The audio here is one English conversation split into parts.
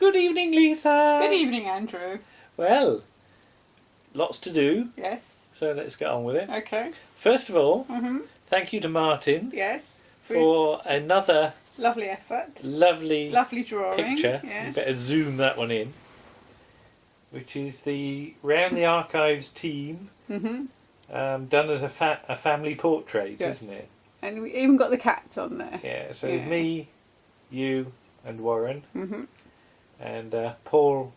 Good evening, Lisa. Good evening, Andrew. Well, lots to do, Yes. so let's get on with it. Okay. First of all, thank you to Martin Yes. for another lovely effort. lovely Drawing. picture. Yes. You better zoom that one in. Which is the Round the Archives team, done as a family portrait, Yes. isn't it? And we even got the cats on there. Yeah, so it's me, you and Warren, and Paul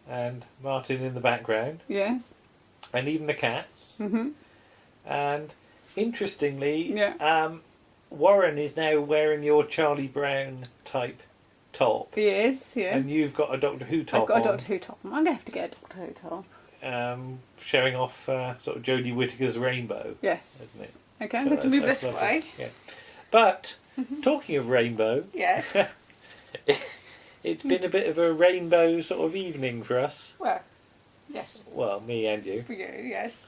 and Martin in the background. Yes. And even the cats. And interestingly, Warren is now wearing your Charlie Brown type top. He is, yes. And you've got a Doctor Who top I've got on. a Doctor Who top on. I'm going to have to get a Doctor Who top. Showing off sort of Jodie Whittaker's rainbow. Yes. Isn't it? Okay, I'm going to move this lovely. way. Yeah. But, talking of rainbow, Yes. it's been a bit of a rainbow sort of evening for us. Well, yes. Well, me and you. For you, yes.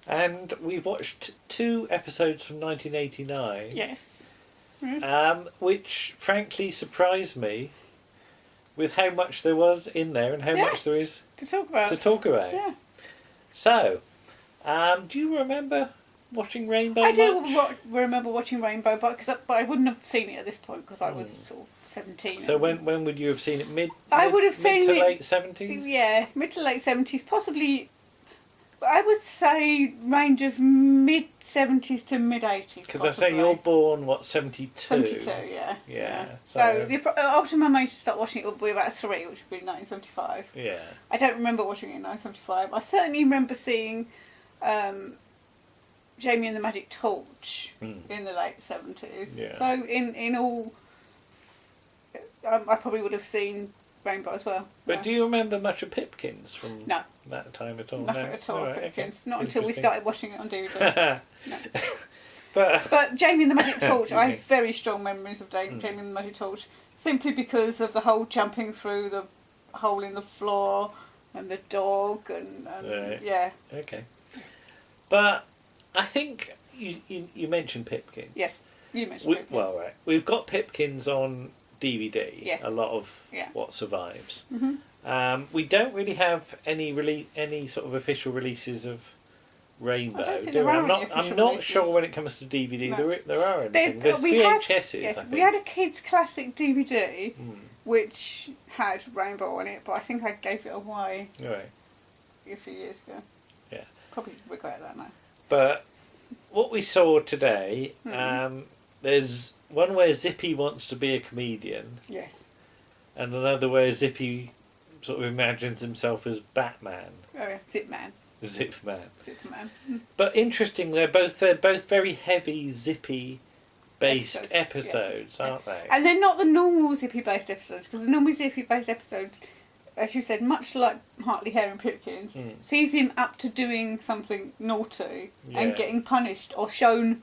And we've watched 2 episodes from 1989. Yes. Which frankly surprised me with how much there was in there and how much there is to talk about. Yeah. So, do you remember watching Rainbow? I do remember watching Rainbow, but I wouldn't have seen it at this point because I was sort of 17. So when would you have seen it? I would have seen mid to it late 70s? Yeah, mid to late 70s, possibly. I would say range of mid 70s to mid 80s. Because I say you're born, what, 72? 72, yeah. Yeah. So the optimum age to start watching it would be about 3, which would be 1975. Yeah. I don't remember watching it in 1975. I certainly remember seeing Jamie and the Magic Torch in the late 70s. Yeah. So in all, I probably would have seen Rainbow as well. But do you remember much of Pipkins from that time at all? Nothing at all. Right, Pipkins. okay. Not until we started watching it on DVD. No. But Jamie and the Magic Torch, I have very strong memories of Jamie and the Magic Torch, simply because of the whole jumping through the hole in the floor and the dog and yeah. Okay. But I think you mentioned Pipkins. Yes, you mentioned Pipkins. Well, right. We've got Pipkins on DVD. Yes. A lot of what survives. We don't really have any sort of official releases of Rainbow. I don't think there are I'm not sure when it comes to DVD. No. There are anything. There's VHSs. Yes, I think. we had a kids' classic DVD which had Rainbow on it, but I think I gave it away a few years ago. Yeah. Probably regret that now. But what we saw today, there's one where Zippy wants to be a comedian. Yes. And another where Zippy sort of imagines himself as Batman. Oh yeah, Zipman. Zipman. But interesting, they're both very heavy Zippy based episodes, aren't they? And they're not the normal Zippy based episodes, because the normal Zippy based episodes, as you said, much like Hartley Hare and Pipkins, sees him up to doing something naughty and getting punished or shown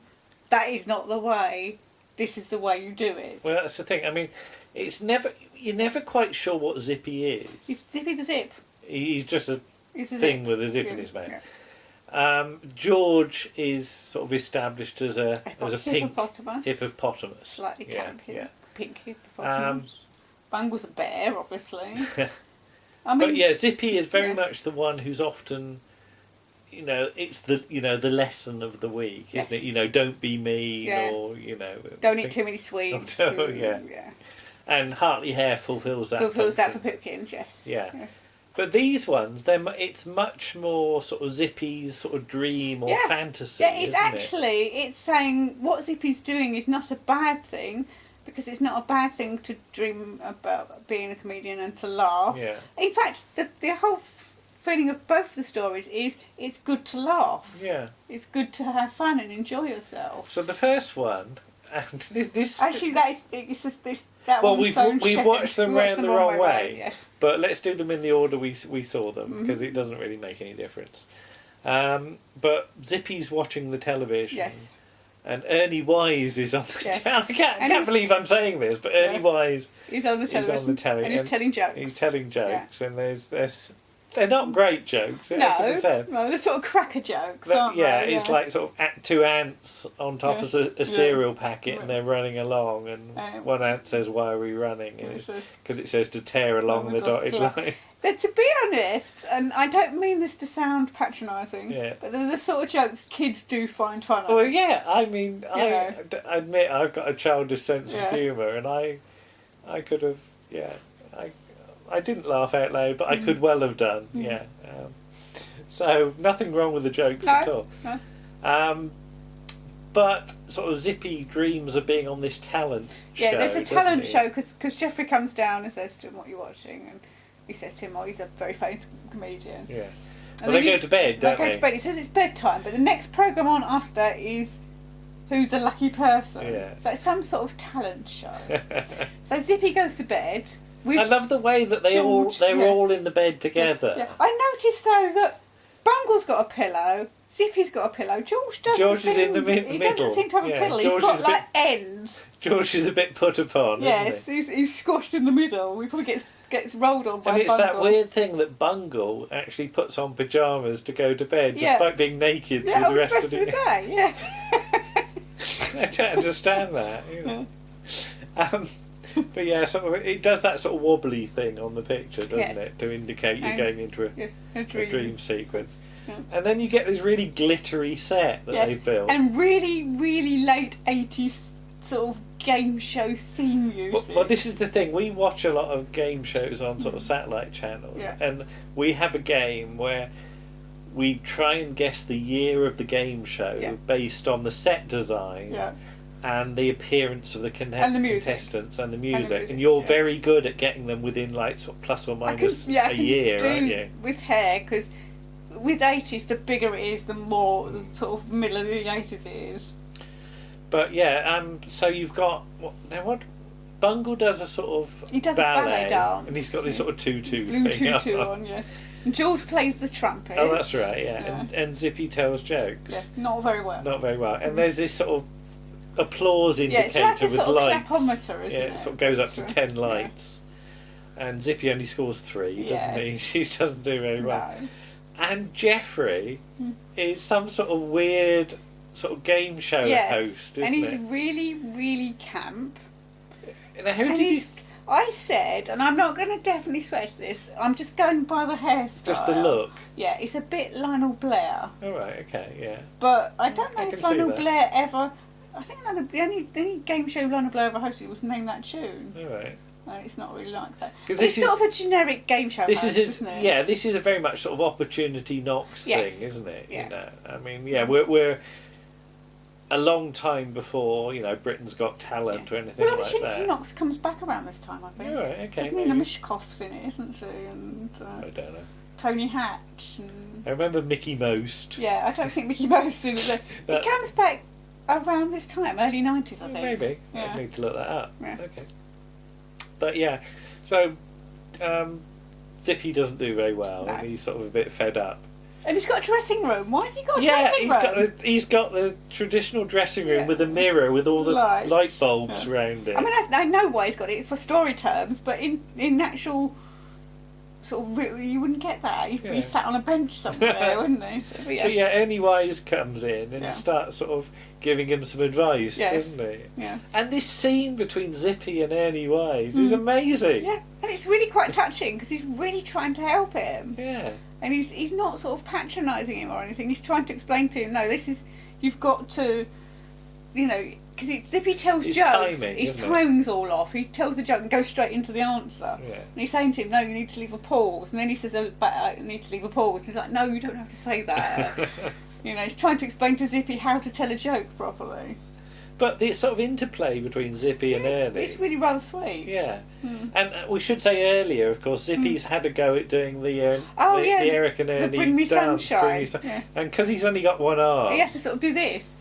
that is not the way. This is the way you do it. Well, that's the thing. I mean, you're never quite sure what Zippy is. It's Zippy the Zip. He's just a thing with a zip in his mouth. Yeah. George is sort of established as a pink hippopotamus. Slightly pink hippopotamus. Bungle's a bear, obviously. But yeah, Zippy is very much the one who's often, it's the the lesson of the week, isn't it? Don't be mean, or don't eat too many sweets. Yeah. And Hartley Hare fulfills that. For Pipkins, yes. Yeah. Yes. But these ones, it's much more sort of Zippy's sort of dream or fantasy. Yeah, it's saying what Zippy's doing is not a bad thing, because it's not a bad thing to dream about being a comedian and to laugh. Yeah. In fact, the whole feeling of both the stories is it's good to laugh. Yeah. It's good to have fun and enjoy yourself. So the first one, and this actually that well, we've watched them round the wrong way. Yes. But let's do them in the order we saw them, because it doesn't really make any difference. But Zippy's watching the television. Yes. And Ernie Wise is on the I can't believe I'm saying this, but Ernie Wise is on the television. And he's telling jokes. Yeah. And there's They're not great jokes, it has to be said. No, they're sort of cracker jokes, aren't they? It's like sort of two ants on top of a cereal packet and they're running along and one ant says, "Why are we running?" Because it says to tear along the dotted line. To be honest, and I don't mean this to sound patronising, but they're the sort of jokes kids do find funny. Well, yeah, I mean, I admit I've got a childish sense of humour and I could have, I didn't laugh out loud, but I could well have done, so nothing wrong with the jokes at all. No. But sort of Zippy dreams of being on this talent show. Yeah, there's a talent show because Geoffrey comes down and says to him, "What are you watching?" And he says to him, "Oh, he's a very famous comedian." Yeah. Well, they go to bed, don't they? They go to bed. He says it's bedtime, but the next programme on after that is Who's a Lucky Person. Yeah. So it's some sort of talent show. So Zippy goes to bed. I love the way that they were all in the bed together. Yeah. I noticed though that Bungle's got a pillow, Zippy's got a pillow. George is in the middle. He doesn't seem to have a pillow. He's got like ends. George is a bit put upon. Yes, he's squashed in the middle. He probably gets rolled on by Bungle. And it's that weird thing that Bungle actually puts on pyjamas to go to bed, despite being naked through the rest of the day. Yeah. I don't understand that. But yeah, it does that sort of wobbly thing on the picture, doesn't it, to indicate you're going into a dream sequence. Yeah. And then you get this really glittery set that they've built. And really, really late 80s sort of game show theme music. Well, this is the thing. We watch a lot of game shows on sort of satellite channels. Yeah. And we have a game where we try and guess the year of the game show based on the set design and the appearance of the contestants and the music. And you're very good at getting them within like sort of plus or minus a year, aren't you? With hair, because with 80s, the bigger it is, the more the sort of middle of the 80s it is. But so you've got what Bungle does a sort of a ballet dance, and he's got this sort of tutu blue thing tutu on, yes. And George plays the trumpet. Oh, that's right, yeah. And Zippy tells jokes. Yeah, not very well. And there's this sort of applause indicator it's like with sort of lights. Clapometer, isn't it? It sort of goes up to 10 lights. And Zippy only scores 3, doesn't he? He doesn't do very well. No. And Geoffrey is some sort of weird sort of game show host, isn't and he's really, really camp. Now, I said, and I'm not going to definitely swear to this, I'm just going by the hairstyle. Just the look? Yeah, it's a bit Lionel Blair. Oh, right, okay, yeah. But I don't know if Lionel Blair ever... I think the only game show Lionel Blair ever hosted was Name That Tune. All right. And it's not really like that. It's sort of a generic game show host, isn't it? Yeah, this is a very much sort of opportunity knocks thing, isn't it? Yeah. You know, I mean, we're a long time before, Britain's Got Talent or anything like that. Opportunity Knocks comes back around this time, I think. All right, okay. Nina Mishkoff's in it, isn't she? And I don't know. Tony Hatch. And... I remember Mickey Most. Yeah, I don't think Mickey Most is in it. It comes back around this time, early 90s, I think. Maybe. Yeah. I need to look that up. Yeah. Okay. But yeah, so Zippy doesn't do very well, and he's sort of a bit fed up. And he's got a dressing room. Why has he got a dressing room? He's got the traditional dressing room with a mirror with all the light bulbs around it. I mean, I know why he's got it for story terms, but in actual sort of, you wouldn't get that. You'd be sat on a bench somewhere, wouldn't you? So, but Ernie Wise comes in and starts sort of giving him some advice, doesn't he? Yeah. And this scene between Zippy and Ernie Wise is amazing. Yeah, and it's really quite touching because he's really trying to help him. Yeah. And he's not sort of patronising him or anything. He's trying to explain to him, no, this is, you've got to, because Zippy tells jokes, his timing's all off. He tells the joke and goes straight into the answer. Yeah. And he's saying to him, no, you need to leave a pause. And then he says, oh, but I need to leave a pause. And he's like, no, you don't have to say that. He's trying to explain to Zippy how to tell a joke properly. But the sort of interplay between Zippy and Ernie... It's really rather sweet. Yeah. And we should say earlier, of course, Zippy's had a go at doing the Eric and Ernie Bring Me dance. Sunshine. And because he's only got one arm... He has to sort of do this.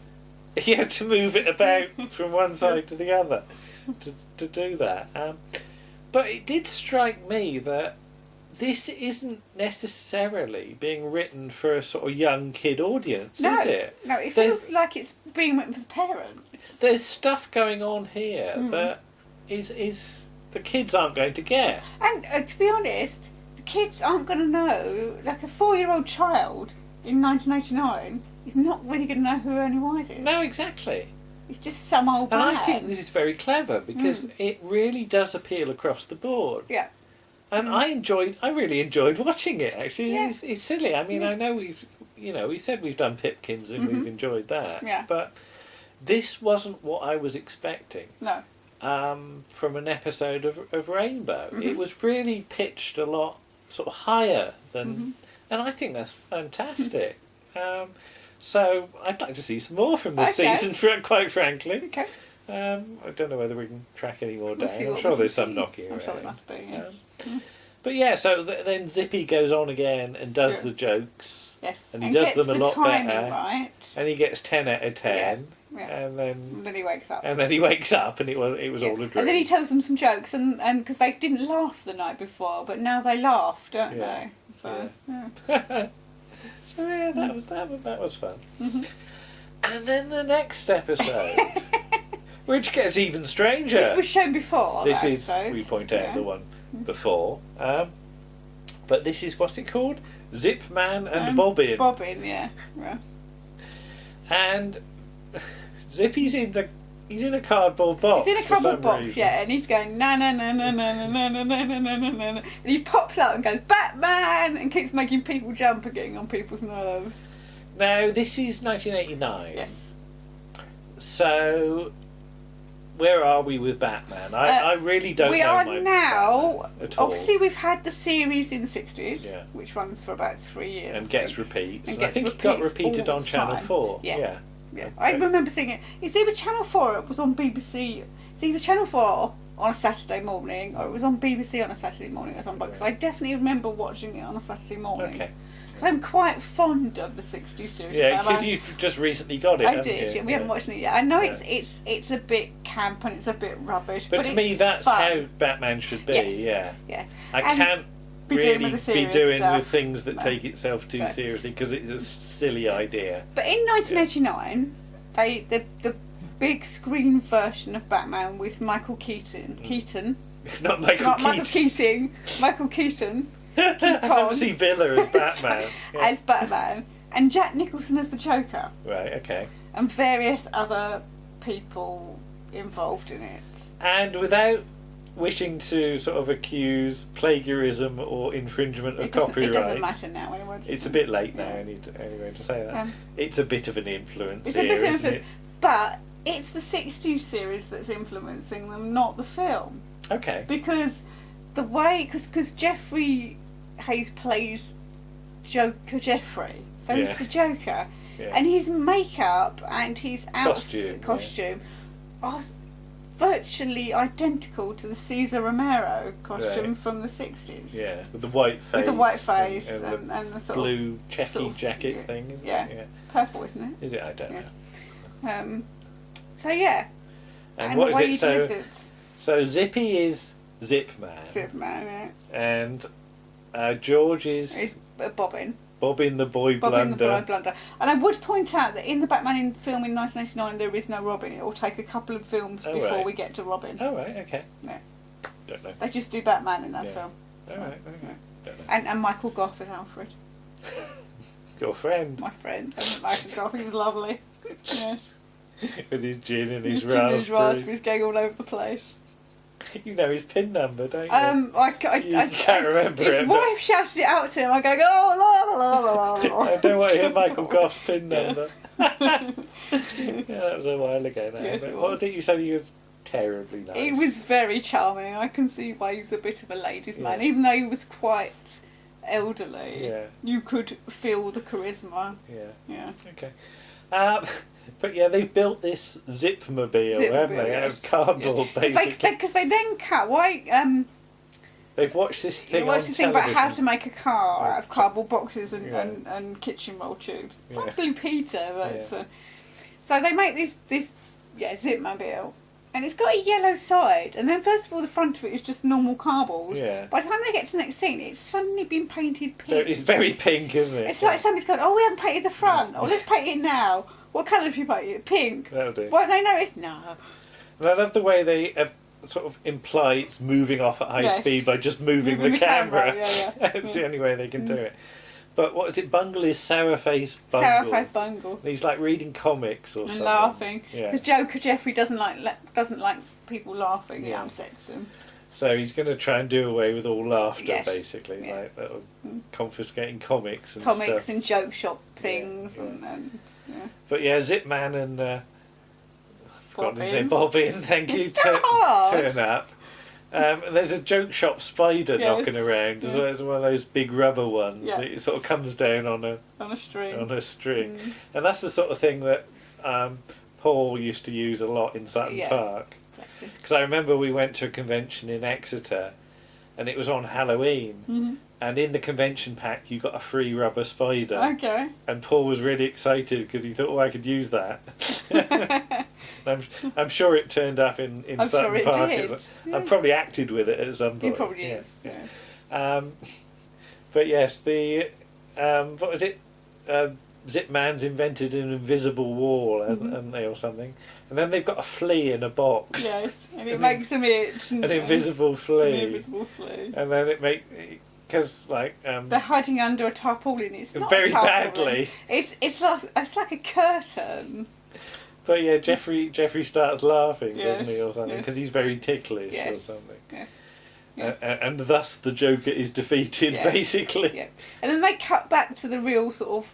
He had to move it about from one side to the other to do that. But it did strike me that this isn't necessarily being written for a sort of young kid audience, is it? No, it feels like it's being written for parents. There's stuff going on here that is the kids aren't going to get. And to be honest, the kids aren't going to know. Like a 4-year-old child in 1989 is not really going to know who Ernie Wise is. No, exactly. It's just some old man. And I think this is very clever because it really does appeal across the board. Yeah. And I really enjoyed watching it. Actually, it's silly. I mean, I know we said we've done Pipkins and we've enjoyed that. Yeah. But this wasn't what I was expecting. No. From an episode of Rainbow, it was really pitched a lot sort of higher than, and I think that's fantastic. So I'd like to see some more from this season, quite frankly. Okay. I don't know whether we can track any more down. I'm sure there's some knocking around. I'm sure there must be, yes. But yeah, so then Zippy goes on again and does the jokes. Yes. And he does them a lot better. Right. And he gets 10 out of 10. Yeah. And then he wakes up. And then he wakes up and it was all a dream. And then he tells them some jokes and because they didn't laugh the night before, but now they laugh, don't they? So, So yeah, that was fun. And then the next episode, which gets even stranger. This was shown before. This is, we point out, the one before. But this is, what's it called? Zipman and Bobbin. Bobbin, yeah. And Zippy's in a cardboard box. He's in a cardboard box, and he's going no no no no no no no no no no no no, and he pops out and goes Batman and keeps making people jump and getting on people's nerves. Now this is 1989. Yes. So where are we with Batman? I really don't know. We are now. At all. Obviously, we've had the series in the 60s, which runs for about 3 years. And gets repeats. And I think it got repeated on Channel 4. Yeah. Okay. I remember seeing it. It's either Channel 4 or it was on BBC. It's either Channel 4 on a Saturday morning or it was on BBC on a Saturday morning or something. Because I definitely remember watching it on a Saturday morning. Okay. So I'm quite fond of the 60s series. Yeah, because you just recently got it. I did. Yeah, we haven't watched it yet. I know it's a bit camp and it's a bit rubbish. But to me, that's how Batman should be. Yes. Yeah. I can't really be doing with things that take itself too seriously because it's a silly idea. But in 1989, the big screen version of Batman with Michael Keaton. Not Michael Keating. Michael Keaton. I'd love to see Villa as Batman. As Batman. And Jack Nicholson as the Joker. Right, okay. And various other people involved in it. And without wishing to sort of accuse plagiarism or infringement of copyright... It doesn't matter now anymore. It's a bit late now anyway to say that. It's a bit of an influence it's here, a bit of isn't it? But it's the 60s series that's influencing them, not the film. Okay. Because the way... Because Geoffrey Hayes plays Joker Geoffrey, so he's the Joker, and his makeup and his costume are virtually identical to the Cesar Romero costume from the 60s. Yeah, with the white face. With the white face and the sort blue checky jacket thing. Isn't it? Purple, isn't it? Is it? I don't know. So yeah, and what is it? So Zippy is Zipman. Zipman, and George is Bobbin. Bobbin the Boy Blunder. And I would point out that in the Batman film in 1989 there is no Robin. It will take a couple of films before we get to Robin. Oh right, okay. Yeah. Don't know. They just do Batman in that film. All right, okay. Don't know. And Michael Gough as Alfred. Your friend. My friend. Michael Gough, he was lovely. Yes. With his gin and his raspberries going all over the place. You know his PIN number, don't you? I can't remember it. His wife shouted it out to him. I'm going, oh, la, la, la, la, la. I don't want to hear Michael Gough's PIN number. That was a while ago now. Yes, what was it you said? He was terribly nice. He was very charming. I can see why he was a bit of a ladies' man. Even though he was quite elderly, you could feel the charisma. Yeah. Okay. But yeah, they've built this Zipmobile, haven't they? Out of cardboard, basically. Because they then cut. They've watched this thing on television. Thing about how to make a car out of cardboard boxes and kitchen roll tubes. It's like Blue Peter, but so they make this Zipmobile, and it's got a yellow side. And then first of all, the front of it is just normal cardboard. Yeah. By the time they get to the next scene, it's suddenly been painted pink. So it's very pink, isn't it? It's like somebody's gone, we haven't painted the front. Let's paint it now. What colour have you painted it? Pink. That'll do. Why don't they notice? No. And I love the way they sort of imply it's moving off at high speed by just moving the camera. It's the only way they can do it. But what is it? Bungle is Sourface Bungle. Sourface Bungle. And he's like reading comics or something. And laughing. Yeah. Because Joker Geoffrey doesn't like people laughing. Yeah. It upsets him. So he's going to try and do away with all laughter, basically, like confiscating comics and stuff. And joke shop things. And But yeah, Zipman and forgotten his name, Bobbin. Thank you. Turn up. There's a joke shop spider knocking around. It's one of those big rubber ones. Yeah. It sort of comes down on a string. And that's the sort of thing that Paul used to use a lot in Sutton Park. Because I remember we went to a convention in Exeter, and it was on Halloween. And in the convention pack, you got a free rubber spider. Okay. And Paul was really excited because he thought, "Oh, I could use that." I'm sure it turned up in Sutton Park. I probably acted with it at some point. He probably is. Yeah. But yes, the what was it? Zipman's invented an invisible wall, haven't they, or something? And then they've got a flea in a box. Yes, and it makes them itch. An invisible flea. An invisible flea. And then it makes. Because they're hiding under a tarpaulin. It's not very a tarpaulin. badly. It's like a curtain. But yeah, Geoffrey starts laughing, doesn't he, or something? Because he's very ticklish or something. Yes. And thus the Joker is defeated, basically. Yeah. And then they cut back to the real sort of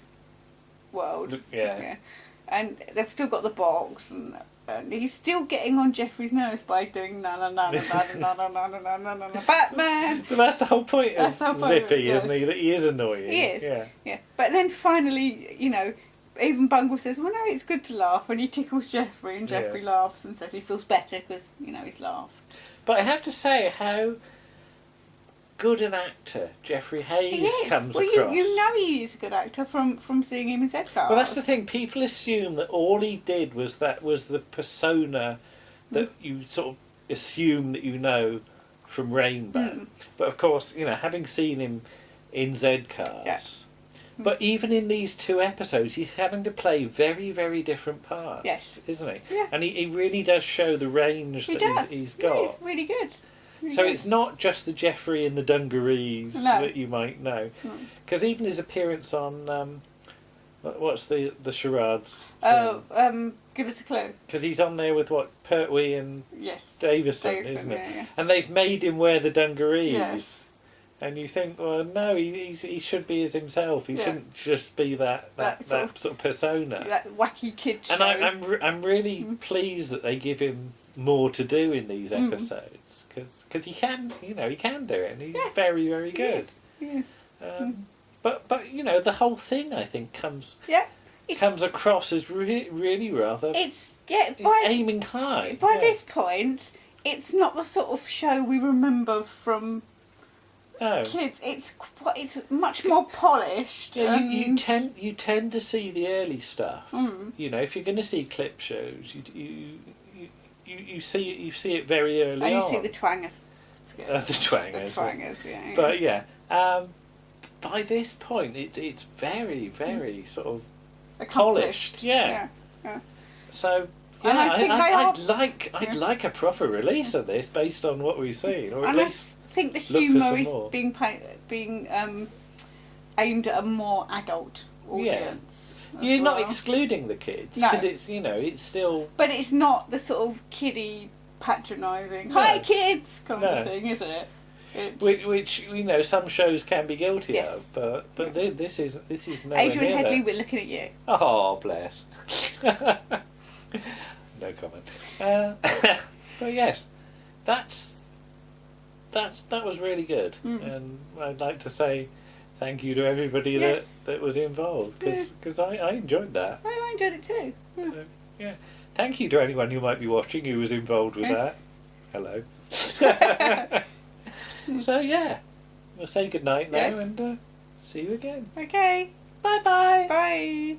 world. Yeah. And they've still got the box, and he's still getting on Geoffrey's nerves by doing na na na na na na na na na na na Batman. But that's the whole point of Zippy, isn't he? That he is annoying. He is. Yeah. But then finally, even Bungle says, "Well, no, it's good to laugh," and he tickles Geoffrey, and Geoffrey laughs and says he feels better because he's laughed. But I have to say how good an actor Geoffrey Hayes comes across. You know he is a good actor from seeing him in Z-Cars. Well, that's the thing. People assume that all he did was the persona that you sort of assume that you know from Rainbow. But of course, having seen him in Z-Cars, but even in these 2 episodes, he's having to play very, very different parts, isn't he? Yeah. And he really does show the range that he's got. Yeah, he's really good. So it's not just the Geoffrey in the dungarees that you might know, because even his appearance on what's the charades? Give us a clue. Because he's on there with Pertwee and Davison, isn't it? Yeah. And they've made him wear the dungarees. Yes. And you think, well, no, he should be as himself. He shouldn't just be that sort of persona. That wacky kid show. And I'm really pleased that they give him more to do in these episodes because he can do it, and he's very, very good. Yes. But the whole thing, I think, comes across as really rather. It's aiming high. By this point, it's not the sort of show we remember from kids. It's much more polished. Yeah, you tend to see the early stuff. If you're going to see clip shows, you see it very early on. You see the twangers. The twangers. The twangers, yeah. But by this point, it's very, very sort of polished. Yeah. So I'd like a proper release of this based on what we've seen, or at least I think the humour is being aimed at a more adult audience. You're not excluding the kids because it's still. But it's not the sort of kiddie patronising. Hi kids, kind of thing, is it? Which some shows can be guilty of, but this is nowhere Adrian near Headley, that. we're looking at you. Oh, bless. No comment. But yes, that was really good, and I'd like to say thank you to everybody that was involved because I enjoyed that. I enjoyed it too. So, thank you to anyone who might be watching who was involved with that. Hello. So we'll say goodnight now and see you again. Okay. Bye-bye. Bye.